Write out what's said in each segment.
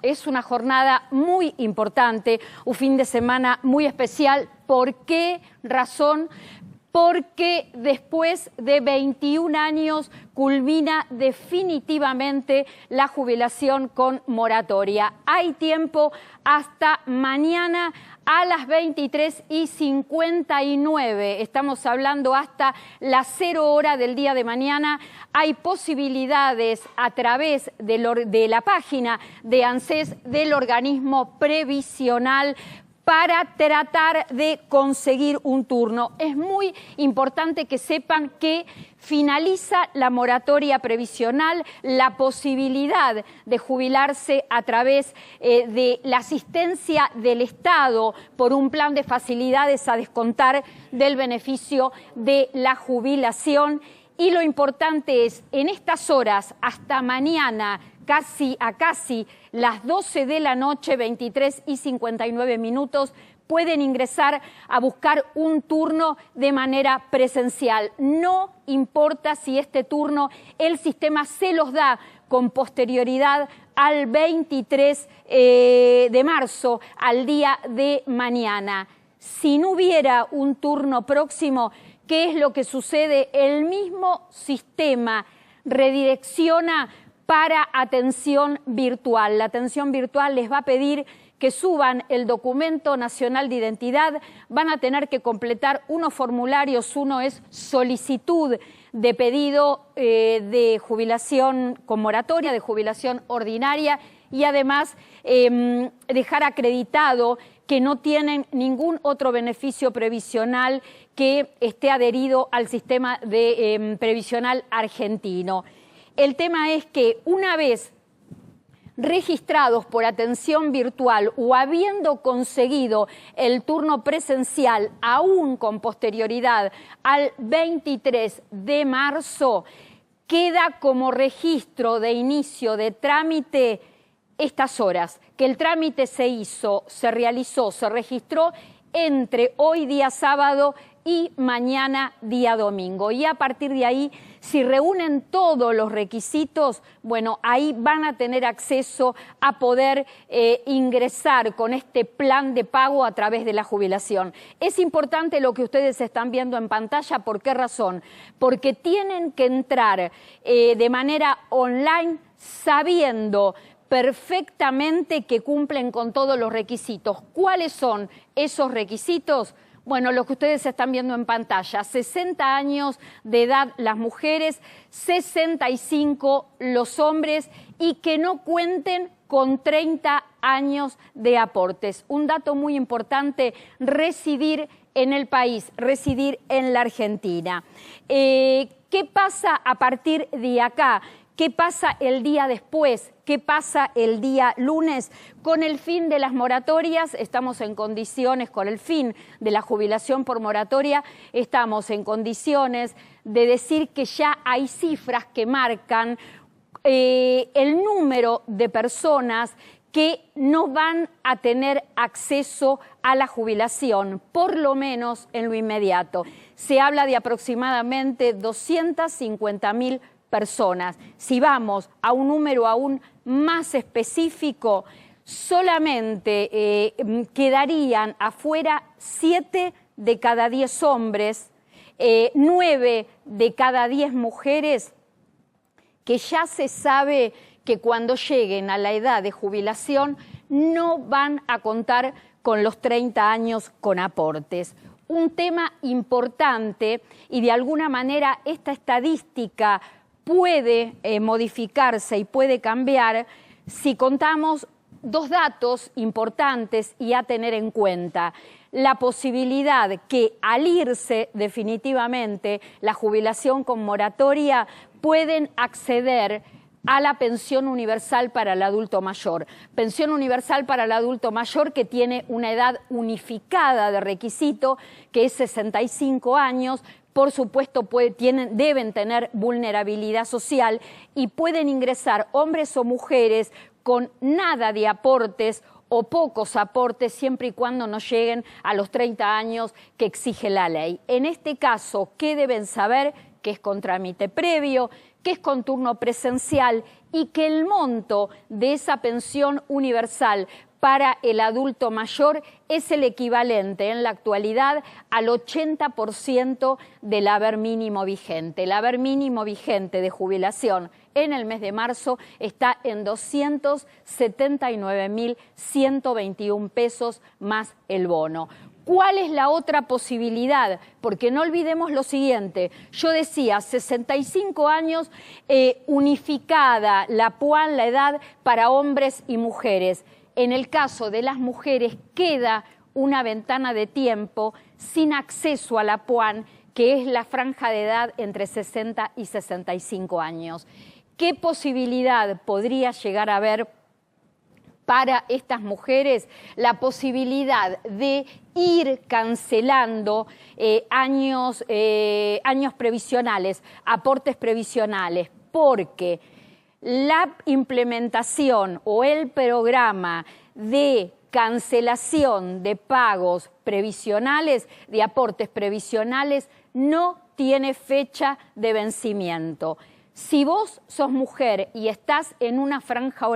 es una jornada muy importante, un fin de semana muy especial. ¿Por qué razón? Porque después de 21 años culmina definitivamente la jubilación con moratoria. Hay tiempo hasta mañana a las 23:59. Estamos hablando hasta las 0 hora del día de mañana. Hay posibilidades a través de la página de ANSES, del organismo previsional, para tratar de conseguir un turno. Es muy importante que sepan que finaliza la moratoria previsional, la posibilidad de jubilarse a través de la asistencia del Estado por un plan de facilidades a descontar del beneficio de la jubilación. Y lo importante es, en estas horas, hasta mañana, casi las 12 de la noche, 23:59, pueden ingresar a buscar un turno de manera presencial. No importa si este turno el sistema se los da con posterioridad al 23 de marzo, al día de mañana. Si no hubiera un turno próximo, ¿qué es lo que sucede? El mismo sistema redirecciona para atención virtual. La atención virtual les va a pedir que suban el documento nacional de identidad, van a tener que completar unos formularios. Uno es solicitud de pedido de jubilación con moratoria, de jubilación ordinaria, y además dejar acreditado que no tienen ningún otro beneficio previsional que esté adherido al sistema previsional argentino. El tema es que una vez registrados por atención virtual o habiendo conseguido el turno presencial, aún con posterioridad al 23 de marzo, queda como registro de inicio de trámite estas horas, que el trámite se hizo, se realizó, se registró entre hoy día sábado y mañana día domingo. Y a partir de ahí, si reúnen todos los requisitos, bueno, ahí van a tener acceso a poder ingresar con este plan de pago a través de la jubilación. Es importante lo que ustedes están viendo en pantalla. ¿Por qué razón? Porque tienen que entrar de manera online sabiendo perfectamente que cumplen con todos los requisitos. ¿Cuáles son esos requisitos? Bueno, lo que ustedes están viendo en pantalla: 60 años de edad las mujeres, 65 los hombres, y que no cuenten con 30 años de aportes. Un dato muy importante: residir en el país, residir en la Argentina. ¿Qué pasa a partir de acá? ¿Qué pasa el día después? ¿Qué pasa el día lunes? Con el fin de las moratorias, estamos en condiciones, con el fin de la jubilación por moratoria, estamos en condiciones de decir que ya hay cifras que marcan el número de personas que no van a tener acceso a la jubilación, por lo menos en lo inmediato. Se habla de aproximadamente 250.000 personas. Si vamos a un número aún más específico, solamente quedarían afuera 7 de cada 10 hombres, 9 de cada 10 mujeres, que ya se sabe que cuando lleguen a la edad de jubilación no van a contar con los 30 años con aportes. Un tema importante, y de alguna manera esta estadística puede modificarse y puede cambiar si contamos dos datos importantes y a tener en cuenta: la posibilidad que al irse definitivamente la jubilación con moratoria pueden acceder a la pensión universal para el adulto mayor. Pensión universal para el adulto mayor que tiene una edad unificada de requisito, que es 65 años, por supuesto deben tener vulnerabilidad social y pueden ingresar hombres o mujeres con nada de aportes o pocos aportes, siempre y cuando no lleguen a los 30 años que exige la ley. En este caso, ¿qué deben saber? Que es con trámite previo, que es con turno presencial y que el monto de esa pensión universal para el adulto mayor es el equivalente en la actualidad al 80% del haber mínimo vigente. El haber mínimo vigente de jubilación en el mes de marzo está en 279.121 pesos más el bono. ¿Cuál es la otra posibilidad? Porque no olvidemos lo siguiente, yo decía 65 años, unificada la PUAN, la edad para hombres y mujeres. En el caso de las mujeres queda una ventana de tiempo sin acceso a la PUAN, que es la franja de edad entre 60 y 65 años. ¿Qué posibilidad podría llegar a haber para estas mujeres? La posibilidad de ir cancelando años previsionales, aportes previsionales, porque la implementación o el programa de cancelación de pagos previsionales, de aportes previsionales, no tiene fecha de vencimiento. Si vos sos mujer y estás en una franja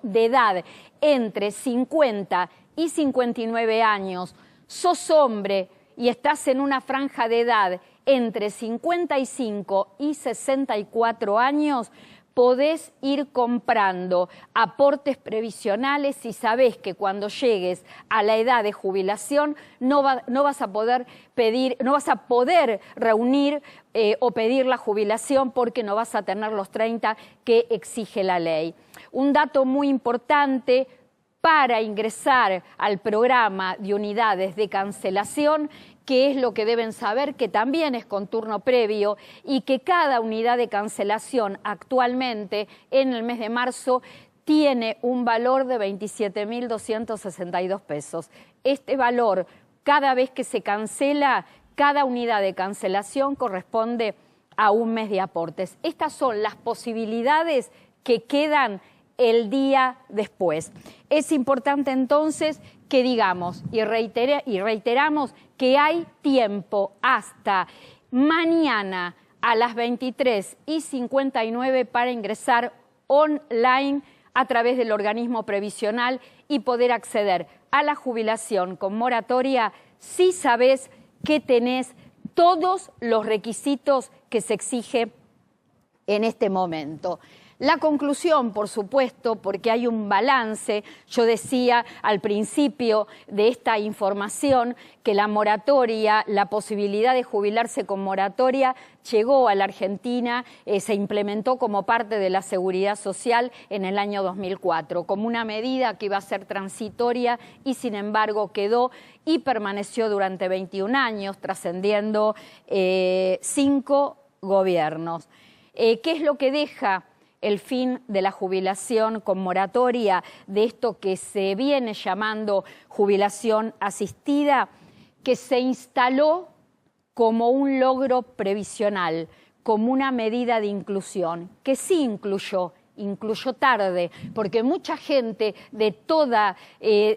de edad entre 50 y 59 años, sos hombre y estás en una franja de edad entre 55 y 64 años, podés ir comprando aportes previsionales y sabés que cuando llegues a la edad de jubilación no vas a poder reunir o pedir la jubilación porque no vas a tener los 30 que exige la ley. Un dato muy importante: para ingresar al programa de unidades de cancelación, que es lo que deben saber, que también es con turno previo y que cada unidad de cancelación actualmente en el mes de marzo tiene un valor de 27.262 pesos. Este valor, cada vez que se cancela, cada unidad de cancelación corresponde a un mes de aportes. Estas son las posibilidades que quedan el día después. Es importante entonces que digamos y reiteramos que hay tiempo hasta mañana a las 23:59 para ingresar online a través del organismo previsional y poder acceder a la jubilación con moratoria si sabés que tenés todos los requisitos que se exige en este momento. La conclusión, por supuesto, porque hay un balance, yo decía al principio de esta información que la moratoria, la posibilidad de jubilarse con moratoria, llegó a la Argentina, se implementó como parte de la seguridad social en el año 2004, como una medida que iba a ser transitoria y sin embargo quedó y permaneció durante 21 años, trascendiendo 5 gobiernos. ¿Qué es lo que deja el fin de la jubilación con moratoria, de esto que se viene llamando jubilación asistida, que se instaló como un logro previsional, como una medida de inclusión, que sí incluyó tarde, porque mucha gente de todas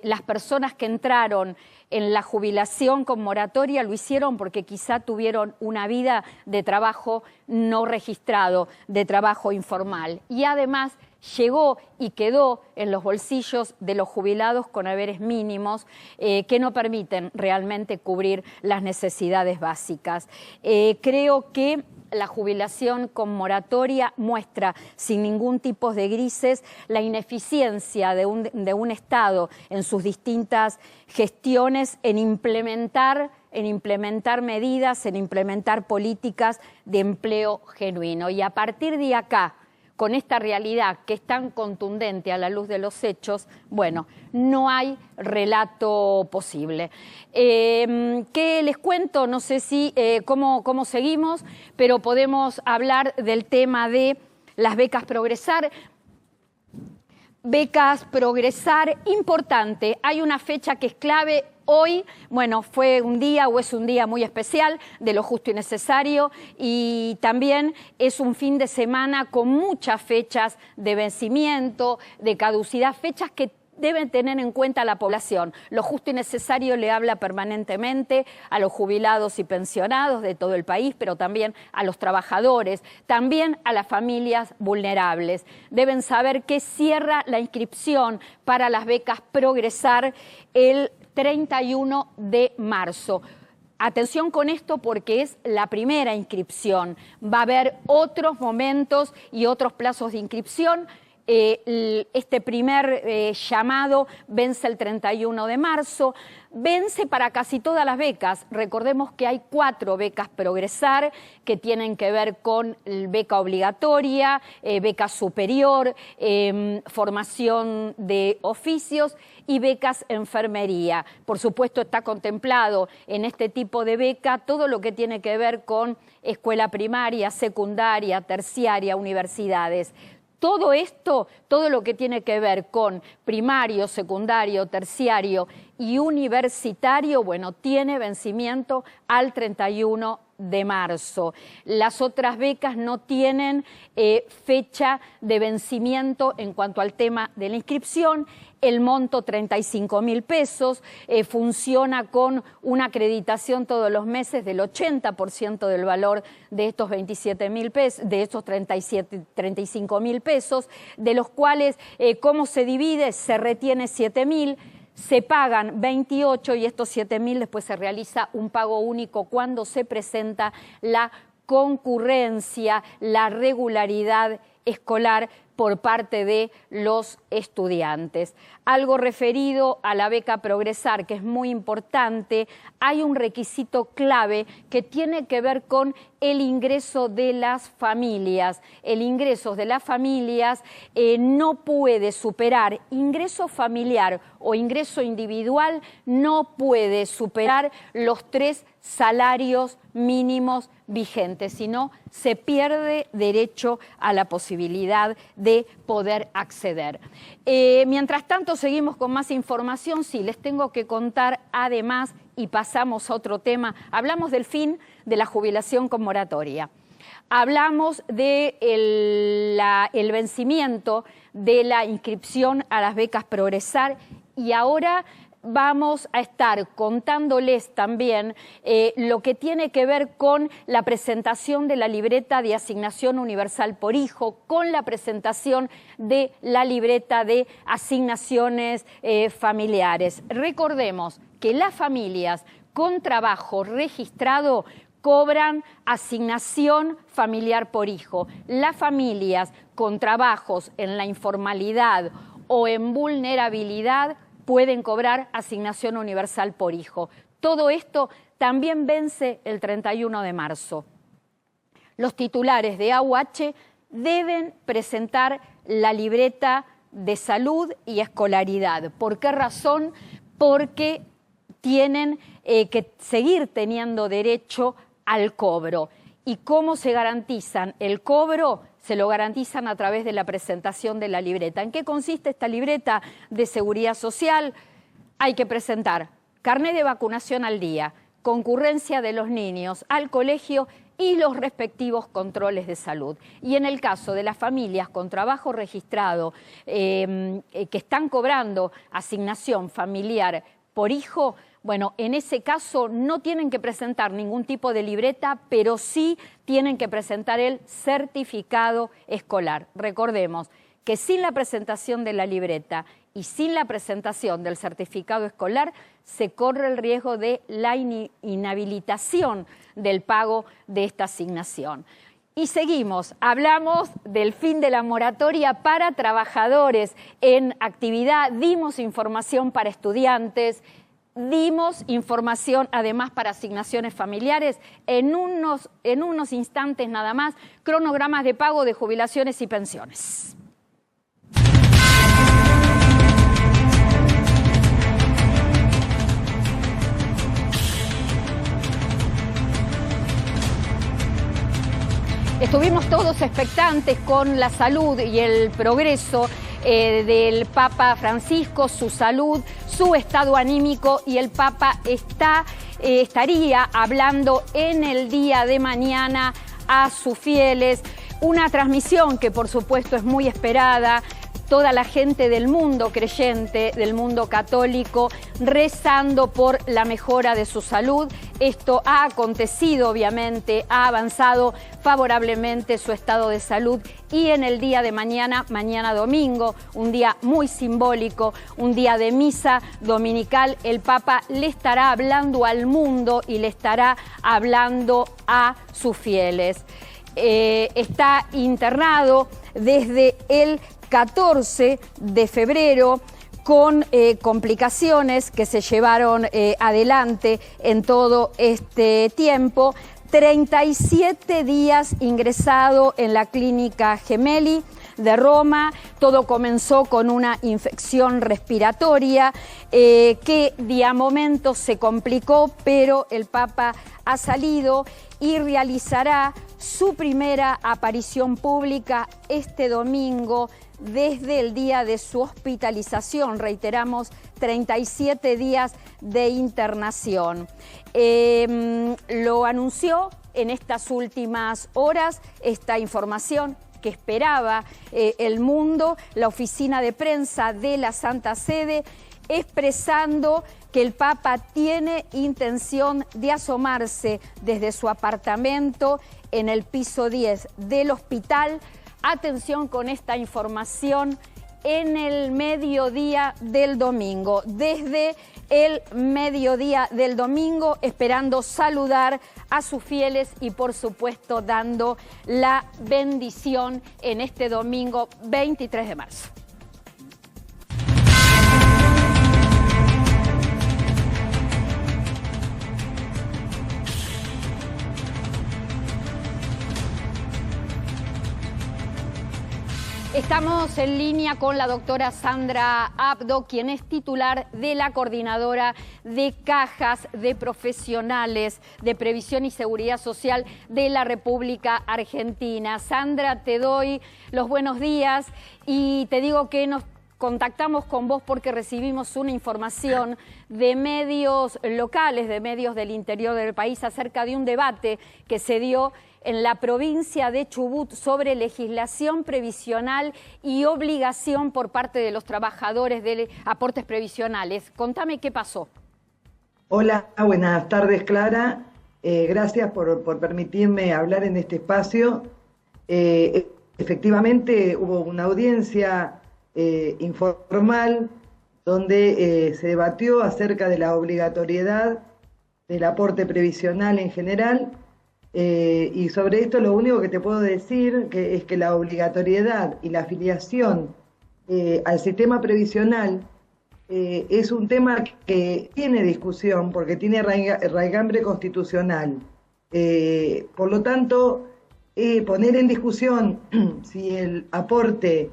las personas que entraron en la jubilación con moratoria lo hicieron porque quizá tuvieron una vida de trabajo no registrado, de trabajo informal. Y además llegó y quedó en los bolsillos de los jubilados con haberes mínimos que no permiten realmente cubrir las necesidades básicas. Creo que la jubilación con moratoria muestra sin ningún tipo de grises la ineficiencia de un Estado en sus distintas gestiones en implementar medidas, en implementar políticas de empleo genuino. Y a partir de acá, con esta realidad que es tan contundente a la luz de los hechos, bueno, no hay relato posible. ¿Qué les cuento? No sé si cómo seguimos, pero podemos hablar del tema de las becas Progresar. Becas Progresar, importante, hay una fecha que es clave. Hoy, bueno, fue un día o es un día muy especial, de lo justo y necesario, y también es un fin de semana con muchas fechas de vencimiento, de caducidad, fechas que deben tener en cuenta a la población. Lo justo y necesario le habla permanentemente a los jubilados y pensionados de todo el país, pero también a los trabajadores, también a las familias vulnerables. Deben saber que cierra la inscripción para las becas Progresar el 31 de marzo. Atención con esto porque es la primera inscripción. Va a haber otros momentos y otros plazos de inscripción. Este primer llamado vence el 31 de marzo, vence para casi todas las becas. Recordemos que hay 4 becas Progresar que tienen que ver con beca obligatoria, beca superior, formación de oficios y becas enfermería. Por supuesto está contemplado en este tipo de beca todo lo que tiene que ver con escuela primaria, secundaria, terciaria, universidades. Todo esto, todo lo que tiene que ver con primario, secundario, terciario y universitario, bueno, tiene vencimiento al 31 de marzo. Las otras becas no tienen fecha de vencimiento en cuanto al tema de la inscripción. El monto 35.000 pesos, funciona con una acreditación todos los meses del 80% del valor de estos 27.000 pesos, de estos 35.000 pesos, de los cuales, ¿cómo se divide? Se retiene 7.000, se pagan 28 y estos 7.000 después se realiza un pago único cuando se presenta la concurrencia, la regularidad escolar por parte de los estudiantes. Algo referido a la beca Progresar, que es muy importante, hay un requisito clave que tiene que ver con el ingreso de las familias. El ingreso de las familias no puede superar, ingreso familiar o ingreso individual no puede superar los 3 salarios mínimos vigentes, sino se pierde derecho a la posibilidad de poder acceder. Mientras tanto, seguimos con más información. Sí, les tengo que contar además, y pasamos a otro tema, hablamos del fin de la jubilación con moratoria. Hablamos de el vencimiento de la inscripción a las becas Progresar y ahora vamos a estar contándoles también lo que tiene que ver con la presentación de la libreta de asignación universal por hijo, con la presentación de la libreta de asignaciones familiares. Recordemos que las familias con trabajo registrado cobran asignación familiar por hijo. Las familias con trabajos en la informalidad o en vulnerabilidad pueden cobrar asignación universal por hijo. Todo esto también vence el 31 de marzo. Los titulares de AUH deben presentar la libreta de salud y escolaridad. ¿Por qué razón? Porque tienen que seguir teniendo derecho al cobro. ¿Y cómo se garantizan el cobro? Se lo garantizan a través de la presentación de la libreta. ¿En qué consiste esta libreta de seguridad social? Hay que presentar carnet de vacunación al día, concurrencia de los niños al colegio y los respectivos controles de salud. Y en el caso de las familias con trabajo registrado que están cobrando asignación familiar por hijo, bueno, en ese caso no tienen que presentar ningún tipo de libreta, pero sí tienen que presentar el certificado escolar. Recordemos que sin la presentación de la libreta y sin la presentación del certificado escolar se corre el riesgo de la inhabilitación del pago de esta asignación. Y seguimos, hablamos del fin de la moratoria para trabajadores en actividad, dimos información para estudiantes, dimos información además para asignaciones familiares. En unos instantes nada más, cronogramas de pago de jubilaciones y pensiones. Estuvimos todos expectantes con la salud y el progreso del Papa Francisco, su salud, su estado anímico, y el Papa estaría hablando en el día de mañana a sus fieles. Una transmisión que por supuesto es muy esperada toda la gente del mundo creyente, del mundo católico, rezando por la mejora de su salud. Esto ha acontecido, obviamente, ha avanzado favorablemente su estado de salud, y en el día de mañana, mañana domingo, un día muy simbólico, un día de misa dominical, el Papa le estará hablando al mundo y le estará hablando a sus fieles. Está internado desde el 14 de febrero con complicaciones que se llevaron adelante en todo este tiempo. 37 días ingresado en la clínica Gemelli de Roma. Todo comenzó con una infección respiratoria que a momentos se complicó, pero el Papa ha salido y realizará su primera aparición pública este domingo desde el día de su hospitalización. Reiteramos, 37 días de internación. Lo anunció en estas últimas horas esta información que esperaba el mundo, la oficina de prensa de la Santa Sede, expresando que el Papa tiene intención de asomarse desde su apartamento en el piso 10 del hospital. Atención con esta información, en el mediodía del domingo, desde el mediodía del domingo, esperando saludar a sus fieles y por supuesto dando la bendición en este domingo 23 de marzo. Estamos en línea con la doctora Sandra Abdo, quien es titular de la Coordinadora de Cajas de Profesionales de Previsión y Seguridad Social de la República Argentina. Sandra, te doy los buenos días y te digo que nos contactamos con vos porque recibimos una información de medios locales, de medios del interior del país, acerca de un debate que se dio en la provincia de Chubut sobre legislación previsional y obligación por parte de los trabajadores de aportes previsionales. Contame qué pasó. Hola, buenas tardes, Clara. Gracias por permitirme hablar en este espacio. Efectivamente, hubo una audiencia informal donde se debatió acerca de la obligatoriedad del aporte previsional en general. Y sobre esto lo único que te puedo decir es que la obligatoriedad y la afiliación al sistema previsional es un tema que tiene discusión porque tiene raigambre constitucional. Por lo tanto, poner en discusión si el aporte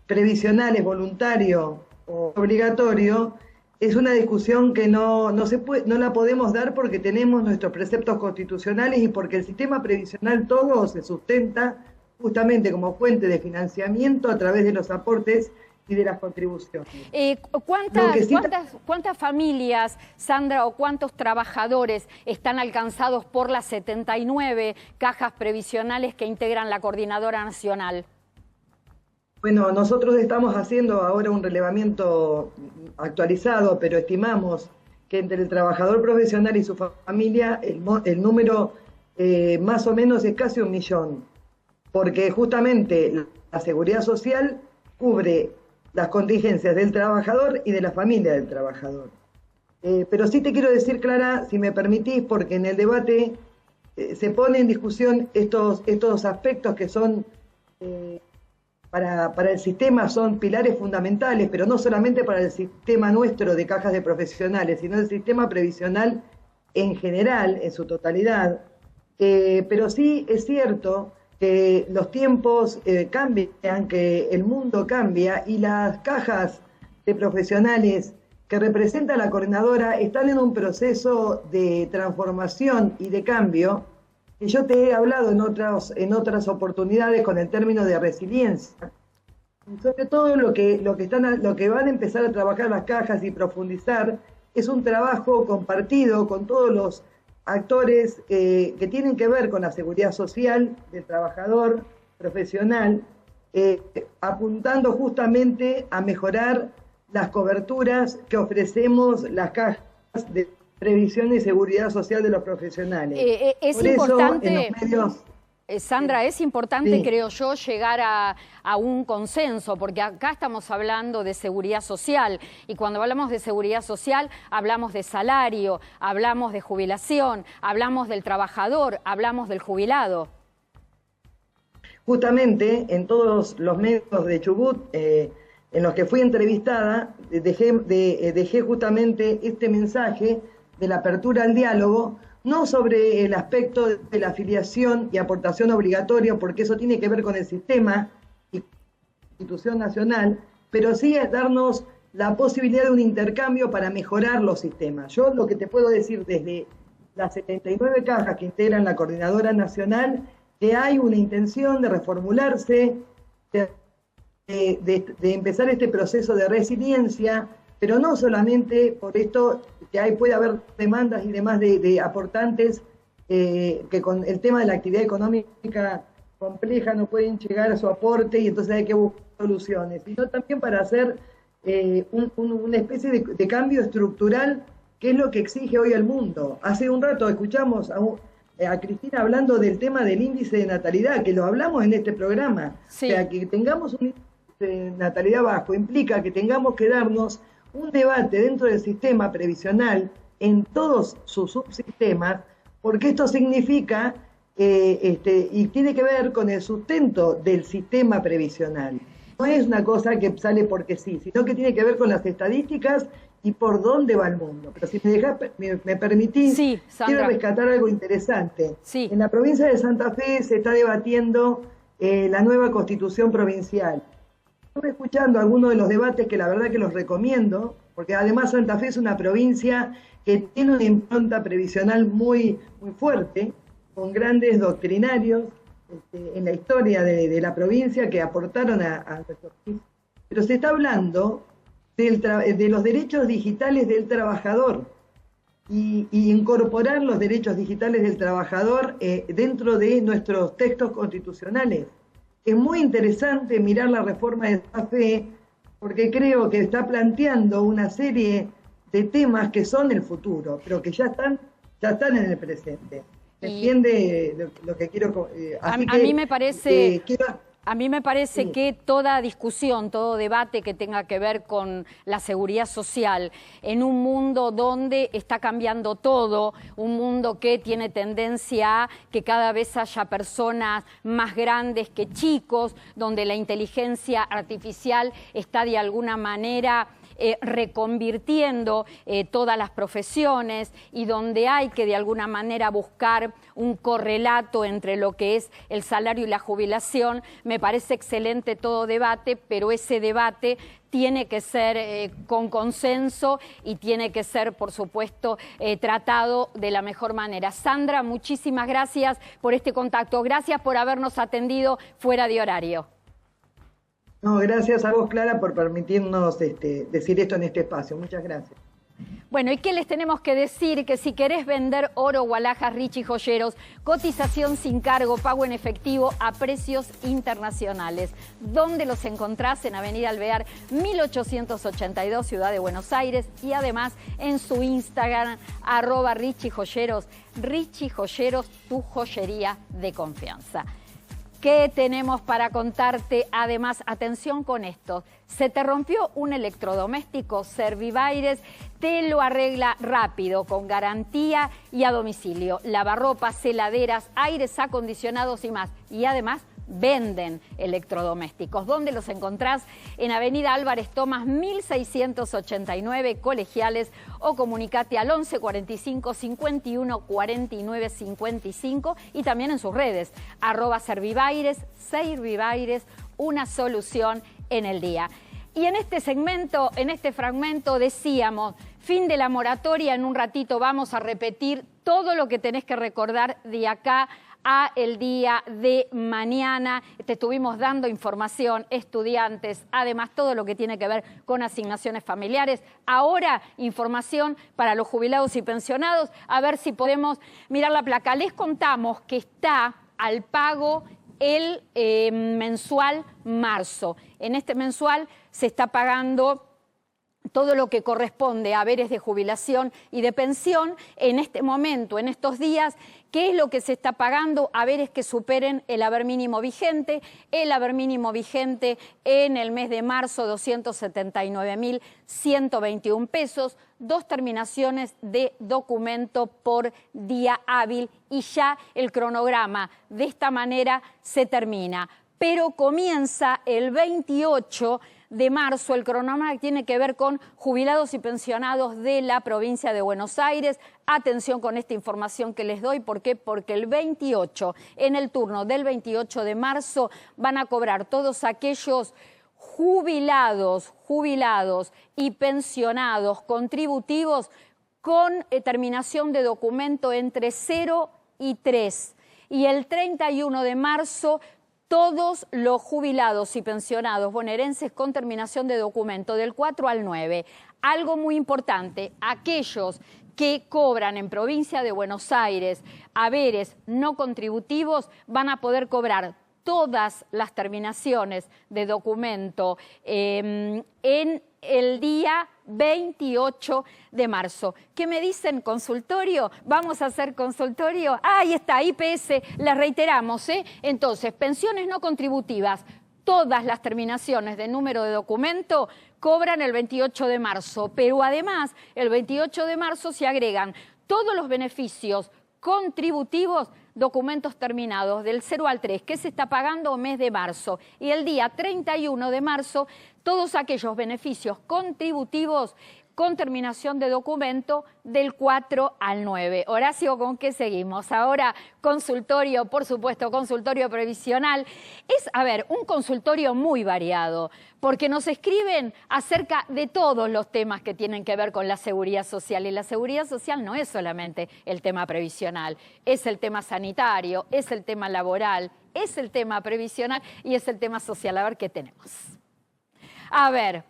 previsional es voluntario o obligatorio es una discusión que no la podemos dar porque tenemos nuestros preceptos constitucionales y porque el sistema previsional todo se sustenta justamente como fuente de financiamiento a través de los aportes y de las contribuciones. ¿Cuántas familias, Sandra, o cuántos trabajadores están alcanzados por las 79 cajas previsionales que integran la Coordinadora Nacional? Bueno, nosotros estamos haciendo ahora un relevamiento actualizado, pero estimamos que entre el trabajador profesional y su familia el número más o menos es casi 1 millón, porque justamente la seguridad social cubre las contingencias del trabajador y de la familia del trabajador. Pero sí te quiero decir, Clara, si me permitís, porque en el debate se pone en discusión estos aspectos que son... Para el sistema son pilares fundamentales, pero no solamente para el sistema nuestro de cajas de profesionales, sino el sistema previsional en general, en su totalidad. Pero sí es cierto que los tiempos cambian, que el mundo cambia y las cajas de profesionales que representa la coordinadora están en un proceso de transformación y de cambio. Y yo te he hablado en otras oportunidades con el término de resiliencia. Sobre todo lo que van a empezar a trabajar las cajas y profundizar es un trabajo compartido con todos los actores que tienen que ver con la seguridad social del trabajador profesional apuntando justamente a mejorar las coberturas que ofrecemos las cajas de previsión y seguridad social de los profesionales. Es Por importante, eso, en los medios... Sandra, es importante, Sí. creo yo, llegar a un consenso, porque acá estamos hablando de seguridad social, y cuando hablamos de seguridad social, hablamos de salario, hablamos de jubilación, hablamos del trabajador, hablamos del jubilado. Justamente, en todos los medios de Chubut, en los que fui entrevistada, dejé justamente este mensaje de la apertura al diálogo, no sobre el aspecto de la afiliación y aportación obligatoria, porque eso tiene que ver con el sistema y Constitución Nacional, pero sí es darnos la posibilidad de un intercambio para mejorar los sistemas. Yo lo que te puedo decir desde las 79 cajas que integran la Coordinadora Nacional, que hay una intención de reformularse, de empezar este proceso de resiliencia, pero no solamente por esto, que puede haber demandas y demás de aportantes que con el tema de la actividad económica compleja no pueden llegar a su aporte y entonces hay que buscar soluciones, sino también para hacer una especie de cambio estructural, que es lo que exige hoy el mundo. Hace un rato escuchamos a Cristina hablando del tema del índice de natalidad, que lo hablamos en este programa. Sí. O sea, que tengamos un índice de natalidad bajo implica que tengamos que darnos un debate dentro del sistema previsional en todos sus subsistemas, porque esto significa y tiene que ver con el sustento del sistema previsional. No es una cosa que sale porque sí, sino que tiene que ver con las estadísticas y por dónde va el mundo. Pero si me permitís, Sí, quiero rescatar algo interesante. Sí. En la provincia de Santa Fe se está debatiendo la nueva constitución provincial. Estuve escuchando algunos de los debates que la verdad que los recomiendo, porque además Santa Fe es una provincia que tiene una impronta previsional muy, muy fuerte, con grandes doctrinarios en la historia de la provincia que aportaron a nuestro país. Pero se está hablando de los derechos digitales del trabajador y incorporar los derechos digitales del trabajador dentro de nuestros textos constitucionales. Es muy interesante mirar la reforma de Santa Fe, porque creo que está planteando una serie de temas que son el futuro, pero que ya están en el presente. ¿Se entiende lo que quiero? A mí me parece... A mí me parece Sí. que toda discusión, todo debate que tenga que ver con la seguridad social, en un mundo donde está cambiando todo, un mundo que tiene tendencia a que cada vez haya personas más grandes que chicos, donde la inteligencia artificial está de alguna manera reconvirtiendo todas las profesiones y donde hay que de alguna manera buscar un correlato entre lo que es el salario y la jubilación. Me parece excelente todo debate, pero ese debate tiene que ser con consenso y tiene que ser, por supuesto, tratado de la mejor manera. Sandra, muchísimas gracias por este contacto. Gracias por habernos atendido fuera de horario. No, gracias a vos, Clara, por permitirnos decir esto en este espacio. Muchas gracias. Bueno, ¿y qué les tenemos que decir? Que si querés vender oro o alhajas Richie Joyeros, cotización sin cargo, pago en efectivo a precios internacionales. ¿Dónde los encontrás? En Avenida Alvear 1882, Ciudad de Buenos Aires, y además en su Instagram, @Richie Joyeros. Richie Joyeros, tu joyería de confianza. ¿Qué tenemos para contarte? Además, atención con esto. ¿Se te rompió un electrodoméstico? Servivaires te lo arregla rápido, con garantía y a domicilio. Lavarropas, heladeras, aires acondicionados y más. Y además venden electrodomésticos. ¿Dónde los encontrás? En Avenida Álvarez Tomás 1689, Colegiales, o comunicate al 11 45 51 49 55 y también en sus redes, @Servivaires, Servivaires, una solución en el día. Y en este segmento, en este fragmento decíamos, fin de la moratoria. En un ratito vamos a repetir todo lo que tenés que recordar de acá a el día de mañana. Te estuvimos dando información, estudiantes, además todo lo que tiene que ver con asignaciones familiares. Ahora información para los jubilados y pensionados. A ver si podemos mirar la placa. Les contamos que está al pago el mensual marzo. En este mensual se está pagando todo lo que corresponde a haberes de jubilación y de pensión. En este momento, en estos días, ¿qué es lo que se está pagando? Haberes que superen el haber mínimo vigente. El haber mínimo vigente en el mes de marzo, 279.121 pesos, 2 terminaciones de documento por día hábil y ya el cronograma de esta manera se termina. Pero comienza el 28 de marzo, el cronograma que tiene que ver con jubilados y pensionados de la provincia de Buenos Aires. Atención con esta información que les doy, ¿por qué? Porque el 28, en el turno del 28 de marzo, van a cobrar todos aquellos jubilados y pensionados contributivos con terminación de documento entre 0 y 3. Y el 31 de marzo, todos los jubilados y pensionados bonaerenses con terminación de documento del 4 al 9. Algo muy importante, aquellos que cobran en provincia de Buenos Aires haberes no contributivos van a poder cobrar todas las terminaciones de documento en el día 28 de marzo. ¿Qué me dicen? ¿Consultorio? ¿Vamos a hacer consultorio? Ahí está, IPS, les reiteramos, ¿eh? Entonces, pensiones no contributivas, todas las terminaciones de número de documento cobran el 28 de marzo, pero además el 28 de marzo se agregan todos los beneficios contributivos, documentos terminados del 0 al 3, que se está pagando mes de marzo. Y el día 31 de marzo, todos aquellos beneficios contributivos con terminación de documento del 4 al 9. Horacio, ¿con qué seguimos? Ahora, consultorio, por supuesto, consultorio previsional. Es, a ver, un consultorio muy variado, porque nos escriben acerca de todos los temas que tienen que ver con la seguridad social. Y la seguridad social no es solamente el tema previsional, es el tema sanitario, es el tema laboral, es el tema previsional y es el tema social. A ver qué tenemos. A ver,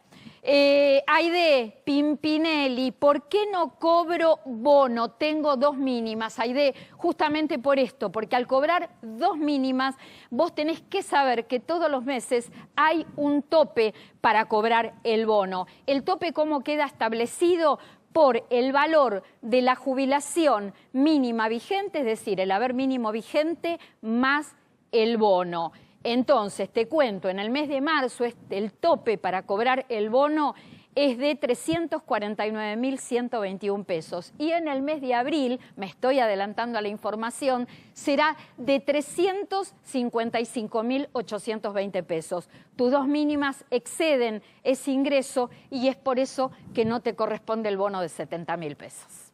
Aide Pimpinelli, ¿por qué no cobro bono? Tengo 2 mínimas, Aide, justamente por esto, porque al cobrar 2 mínimas, vos tenés que saber que todos los meses hay un tope para cobrar el bono. ¿El tope cómo queda establecido? Por el valor de la jubilación mínima vigente, es decir, el haber mínimo vigente más el bono. Entonces, te cuento, en el mes de marzo el tope para cobrar el bono es de 349.121 pesos. Y en el mes de abril, me estoy adelantando a la información, será de 355.820 pesos. Tus 2 mínimas exceden ese ingreso y es por eso que no te corresponde el bono de 70.000 pesos.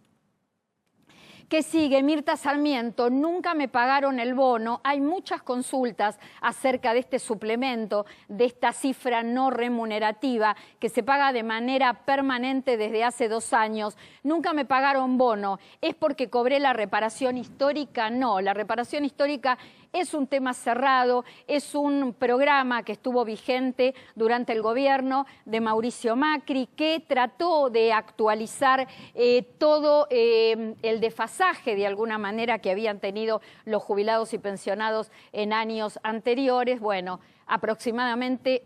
¿Qué sigue? Mirta Sarmiento, nunca me pagaron el bono. Hay muchas consultas acerca de este suplemento, de esta cifra no remunerativa que se paga de manera permanente desde hace 2 años. Nunca me pagaron bono. ¿Es porque cobré la reparación histórica? No, la reparación histórica es un tema cerrado, es un programa que estuvo vigente durante el gobierno de Mauricio Macri, que trató de actualizar todo el desfasaje de alguna manera que habían tenido los jubilados y pensionados en años anteriores. Bueno, aproximadamente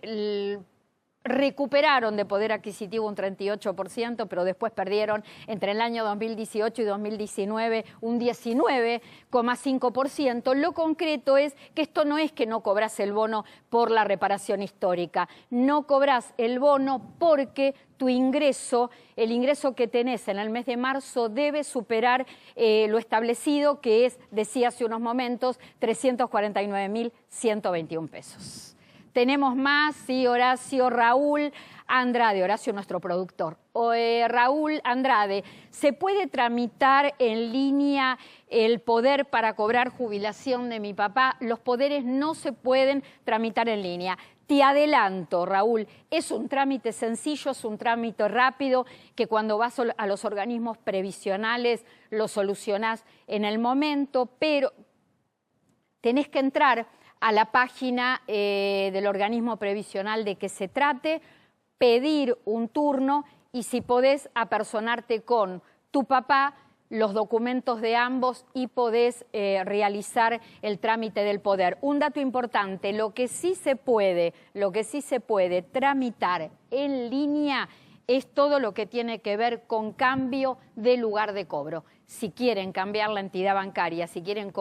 recuperaron de poder adquisitivo un 38%, pero después perdieron entre el año 2018 y 2019 un 19,5%. Lo concreto es que esto no es que no cobras el bono por la reparación histórica, no cobras el bono porque tu ingreso, el ingreso que tenés en el mes de marzo debe superar lo establecido, que es, decía hace unos momentos, 349.121 pesos. Tenemos más, sí, Horacio, Raúl Andrade, Horacio nuestro productor. Raúl Andrade, ¿se puede tramitar en línea el poder para cobrar jubilación de mi papá? Los poderes no se pueden tramitar en línea. Te adelanto, Raúl, es un trámite sencillo, es un trámite rápido, que cuando vas a los organismos previsionales lo solucionás en el momento, pero tenés que entrar a la página del organismo previsional de que se trate, pedir un turno y si podés apersonarte con tu papá, los documentos de ambos y podés realizar el trámite del poder. Un dato importante, lo que sí se puede tramitar en línea es todo lo que tiene que ver con cambio de lugar de cobro. Si quieren cambiar la entidad bancaria, si quieren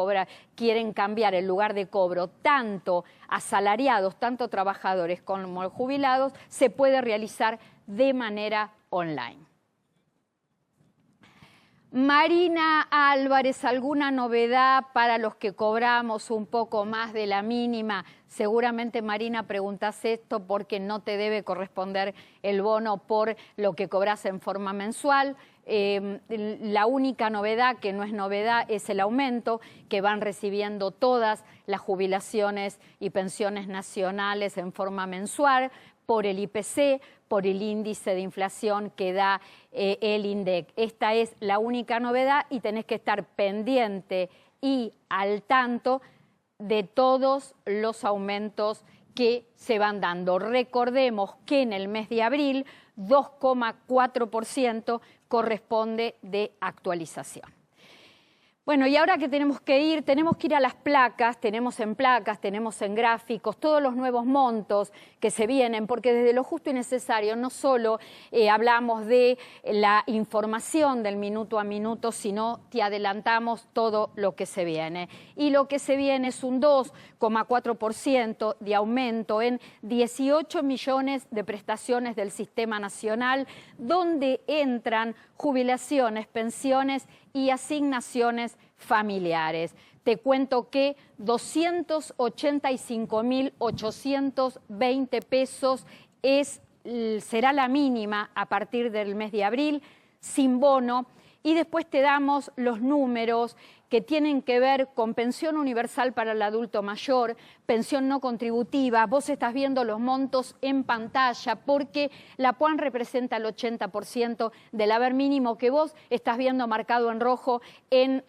cambiar el lugar de cobro, tanto asalariados, tanto trabajadores como jubilados, se puede realizar de manera online. Marina Álvarez, ¿alguna novedad para los que cobramos un poco más de la mínima? Seguramente, Marina, preguntás esto porque no te debe corresponder el bono por lo que cobras en forma mensual. La única novedad, que no es novedad, es el aumento que van recibiendo todas las jubilaciones y pensiones nacionales en forma mensual por el IPC, por el índice de inflación que da el INDEC. Esta es la única novedad y tenés que estar pendiente y al tanto de todos los aumentos que se van dando. Recordemos que en el mes de abril 2,4% corresponde de actualización. Bueno, y ahora que tenemos que ir a las placas, tenemos en gráficos, todos los nuevos montos que se vienen, porque desde lo justo y necesario no solo hablamos de la información del minuto a minuto, sino te adelantamos todo lo que se viene. Y lo que se viene es un 2,4% de aumento en 18 millones de prestaciones del Sistema Nacional, donde entran jubilaciones, pensiones y asignaciones familiares. Te cuento que 285.820 pesos será la mínima a partir del mes de abril, sin bono, y después te damos los números que tienen que ver con pensión universal para el adulto mayor, pensión no contributiva. Vos estás viendo los montos en pantalla porque la PUAN representa el 80% del haber mínimo que vos estás viendo marcado en rojo en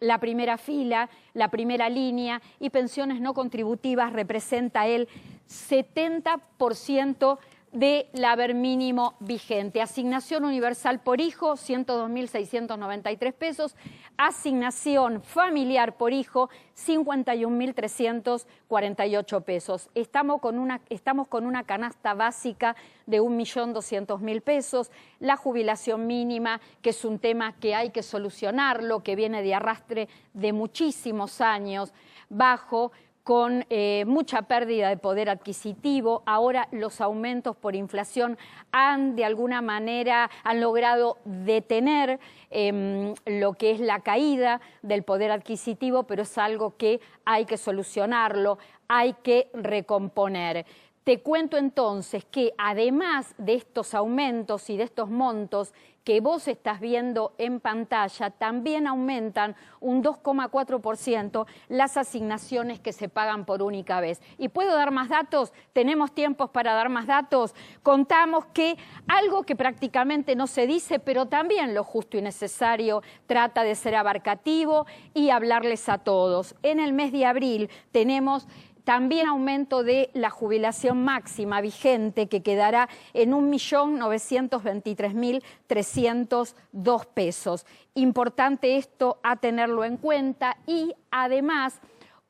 la primera fila, la primera línea, y pensiones no contributivas representa el 70% del haber mínimo vigente. Asignación universal por hijo, 102.693 pesos. Asignación familiar por hijo, 51.348 pesos. Estamos con una canasta básica de 1.200.000 pesos. La jubilación mínima, que es un tema que hay que solucionarlo, que viene de arrastre de muchísimos años, bajo, con mucha pérdida de poder adquisitivo. Ahora los aumentos por inflación de alguna manera han logrado detener lo que es la caída del poder adquisitivo, pero es algo que hay que solucionarlo, hay que recomponer. Te cuento entonces que además de estos aumentos y de estos montos que vos estás viendo en pantalla, también aumentan un 2,4% las asignaciones que se pagan por única vez. ¿Y puedo dar más datos? ¿Tenemos tiempos para dar más datos? Contamos que algo que prácticamente no se dice, pero también lo justo y necesario trata de ser abarcativo y hablarles a todos. En el mes de abril tenemos también aumento de la jubilación máxima vigente, que quedará en 1.923.302 pesos. Importante esto a tenerlo en cuenta. Y además,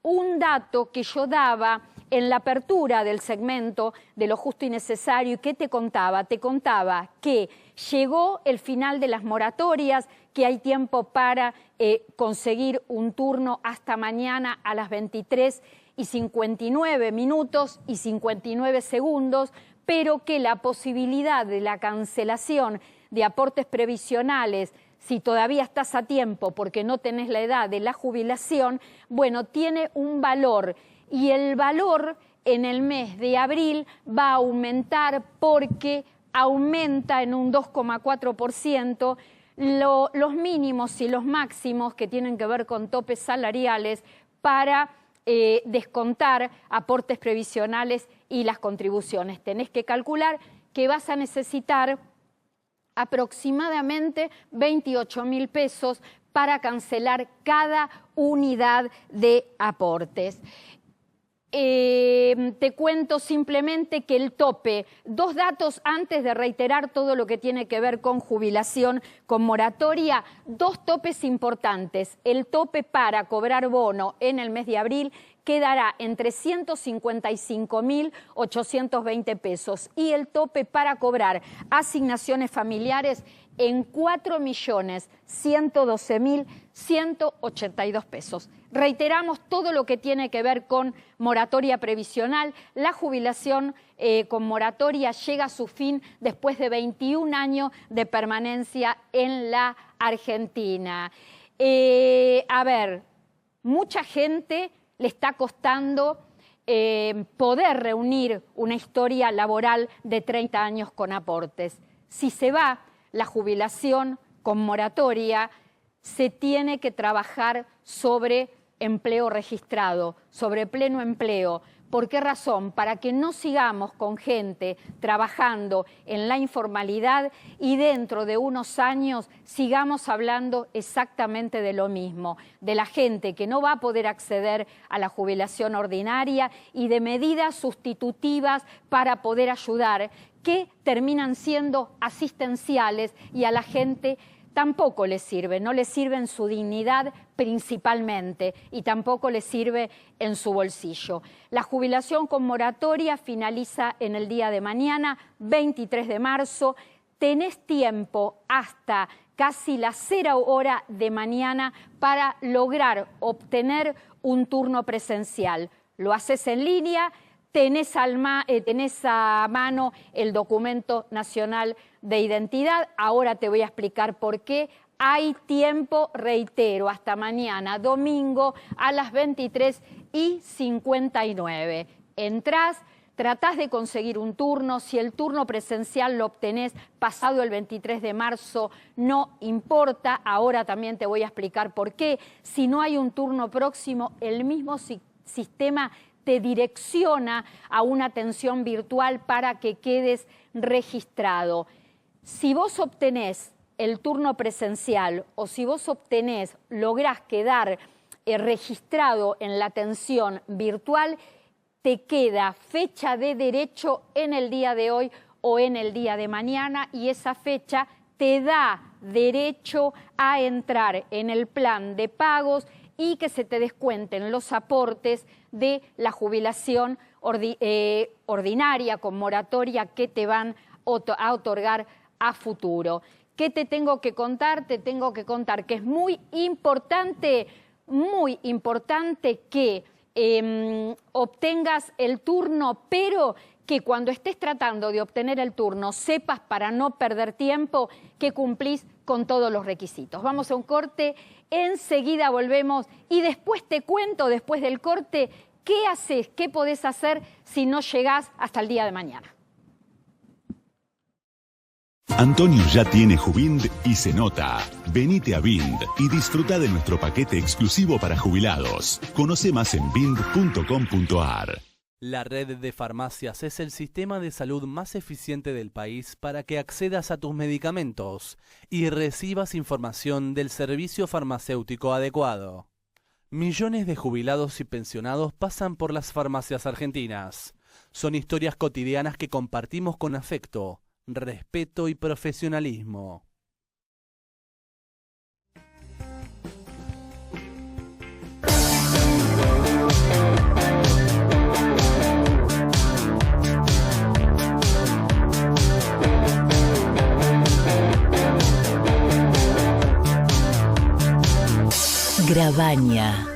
un dato que yo daba en la apertura del segmento de lo justo y necesario, y que te contaba que llegó el final de las moratorias, que hay tiempo para conseguir un turno hasta mañana a las 23:59 minutos y 59 segundos, pero que la posibilidad de la cancelación de aportes previsionales, si todavía estás a tiempo porque no tenés la edad de la jubilación, bueno, tiene un valor, y el valor en el mes de abril va a aumentar porque aumenta en un 2,4% los mínimos y los máximos que tienen que ver con topes salariales para descontar aportes previsionales y las contribuciones. Tenés que calcular que vas a necesitar aproximadamente 28.000 pesos para cancelar cada unidad de aportes. te cuento simplemente que el tope, 2 datos antes de reiterar todo lo que tiene que ver con jubilación, con moratoria, 2 topes importantes. El tope para cobrar bono en el mes de abril quedará en 355.820 pesos y el tope para cobrar asignaciones familiares en 4.112.182 pesos. Reiteramos todo lo que tiene que ver con moratoria previsional. La jubilación con moratoria llega a su fin después de 21 años de permanencia en la Argentina. A ver, mucha gente le está costando poder reunir una historia laboral de 30 años con aportes. Si se va la jubilación con moratoria, se tiene que trabajar sobre empleo registrado, sobre pleno empleo. ¿Por qué razón? Para que no sigamos con gente trabajando en la informalidad y dentro de unos años sigamos hablando exactamente de lo mismo, de la gente que no va a poder acceder a la jubilación ordinaria y de medidas sustitutivas para poder ayudar, que terminan siendo asistenciales y a la gente tampoco le sirve, no le sirve en su dignidad principalmente y tampoco le sirve en su bolsillo. La jubilación con moratoria finaliza en el día de mañana, 23 de marzo. Tenés tiempo hasta casi la 0 hora de mañana para lograr obtener un turno presencial. Lo haces en línea. Tenés a mano el documento nacional de identidad. Ahora te voy a explicar por qué. Hay tiempo, reitero, hasta mañana, domingo, a las 23:59. Entrás, tratás de conseguir un turno. Si el turno presencial lo obtenés pasado el 23 de marzo, no importa. Ahora también te voy a explicar por qué. Si no hay un turno próximo, el mismo sistema te direcciona a una atención virtual para que quedes registrado. Si vos obtenés el turno presencial o si vos lográs quedar registrado en la atención virtual, te queda fecha de derecho en el día de hoy o en el día de mañana y esa fecha te da derecho a entrar en el plan de pagos y que se te descuenten los aportes de la jubilación ordinaria con moratoria que te van a otorgar a futuro. ¿Qué te tengo que contar? Te tengo que contar que es muy importante que obtengas el turno, pero que cuando estés tratando de obtener el turno sepas, para no perder tiempo, que cumplís con todos los requisitos. Vamos a un corte, enseguida volvemos y después te cuento, después del corte, qué haces, qué podés hacer si no llegás hasta el día de mañana. Antonio ya tiene Jubind y se nota. Venite a Bind y disfruta de nuestro paquete exclusivo para jubilados. Conoce más en bind.com.ar. La red de farmacias es el sistema de salud más eficiente del país para que accedas a tus medicamentos y recibas información del servicio farmacéutico adecuado. Millones de jubilados y pensionados pasan por las farmacias argentinas. Son historias cotidianas que compartimos con afecto, respeto y profesionalismo. Grabaña.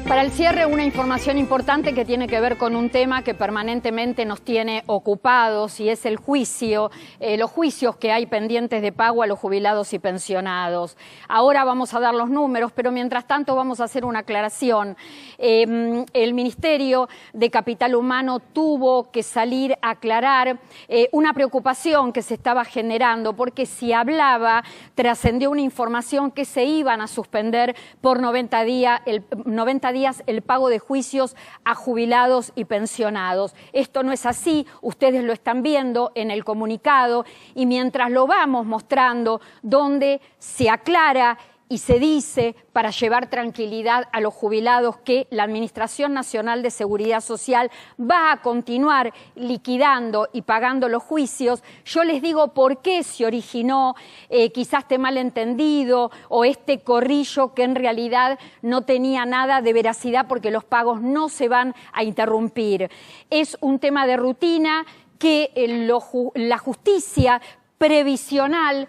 Para el cierre, una información importante que tiene que ver con un tema que permanentemente nos tiene ocupados y es el juicio, los juicios que hay pendientes de pago a los jubilados y pensionados. Ahora vamos a dar los números, pero mientras tanto vamos a hacer una aclaración. El Ministerio de Capital Humano tuvo que salir a aclarar una preocupación que se estaba generando, porque si hablaba, trascendió una información que se iban a suspender por 90 días días el pago de juicios a jubilados y pensionados. Esto no es así, ustedes lo están viendo en el comunicado, y mientras lo vamos mostrando, donde se aclara y se dice, para llevar tranquilidad a los jubilados, que la Administración Nacional de Seguridad Social va a continuar liquidando y pagando los juicios. Yo les digo por qué se originó quizás este malentendido o este corrillo que en realidad no tenía nada de veracidad, porque los pagos no se van a interrumpir. Es un tema de rutina que la justicia previsional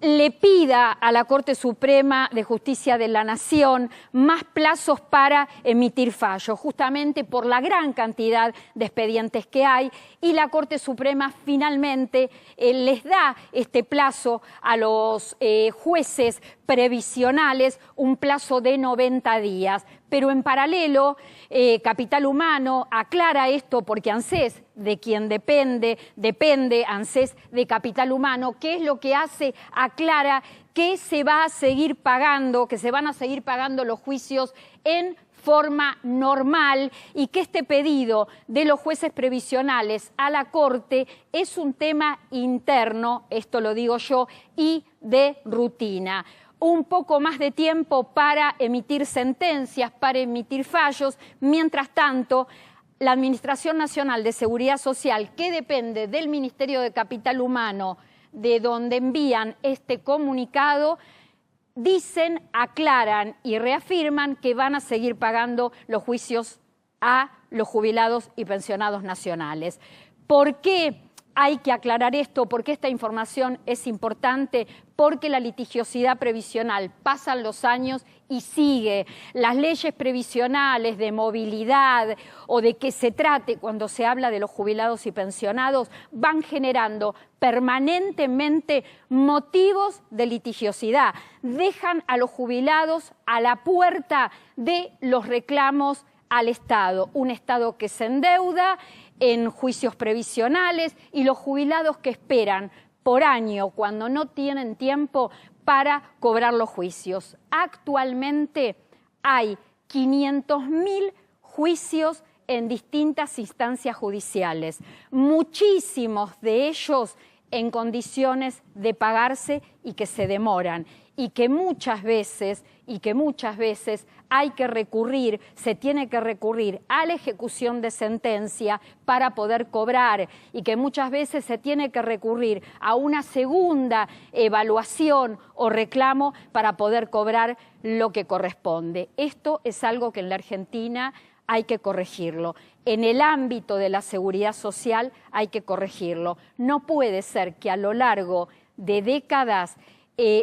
le pida a la Corte Suprema de Justicia de la Nación más plazos para emitir fallos, justamente por la gran cantidad de expedientes que hay, y la Corte Suprema finalmente les da este plazo a los jueces previsionales, un plazo de 90 días. Pero en paralelo, Capital Humano aclara esto, porque ANSES, de quien depende ANSES de Capital Humano. ¿Qué es lo que hace? Aclara que se va a seguir pagando, que se van a seguir pagando los juicios en forma normal, y que este pedido de los jueces previsionales a la Corte es un tema interno, esto lo digo yo, y de rutina. Un poco más de tiempo para emitir sentencias, para emitir fallos. Mientras tanto, la Administración Nacional de Seguridad Social, que depende del Ministerio de Capital Humano, de donde envían este comunicado, dicen, aclaran y reafirman que van a seguir pagando los juicios a los jubilados y pensionados nacionales. ¿Por qué hay que aclarar esto? Porque esta información es importante, porque la litigiosidad previsional, pasan los años y sigue. Las leyes previsionales de movilidad o de que se trate cuando se habla de los jubilados y pensionados van generando permanentemente motivos de litigiosidad. Dejan a los jubilados a la puerta de los reclamos al Estado, un Estado que se endeuda en juicios previsionales, y los jubilados que esperan por año, cuando no tienen tiempo para cobrar los juicios. Actualmente hay 500.000 juicios en distintas instancias judiciales, muchísimos de ellos en condiciones de pagarse y que se demoran, y que muchas veces hay que recurrir, se tiene que recurrir a la ejecución de sentencia para poder cobrar, y que muchas veces se tiene que recurrir a una segunda evaluación o reclamo para poder cobrar lo que corresponde. Esto es algo que en la Argentina hay que corregirlo. En el ámbito de la seguridad social hay que corregirlo. No puede ser que a lo largo de décadas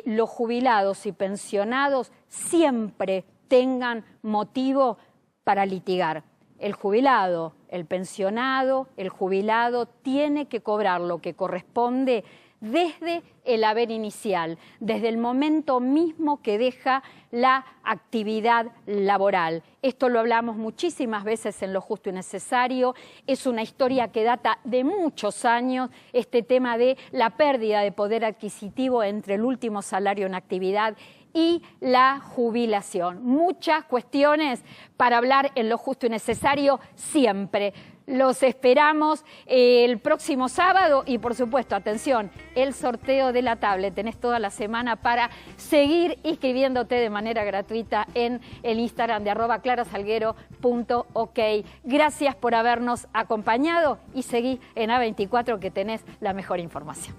los jubilados y pensionados siempre tengan motivo para litigar. El jubilado, el pensionado, el jubilado tiene que cobrar lo que corresponde desde el haber inicial, desde el momento mismo que deja la actividad laboral. Esto lo hablamos muchísimas veces en Lo Justo y Necesario, es una historia que data de muchos años, este tema de la pérdida de poder adquisitivo entre el último salario en actividad y la jubilación. Muchas cuestiones para hablar en Lo Justo y Necesario siempre. Los esperamos el próximo sábado y, por supuesto, atención, el sorteo de la tablet. Tenés toda la semana para seguir inscribiéndote de manera gratuita en el Instagram de @clarasalguero.ok. Gracias por habernos acompañado y seguí en A24, que tenés la mejor información.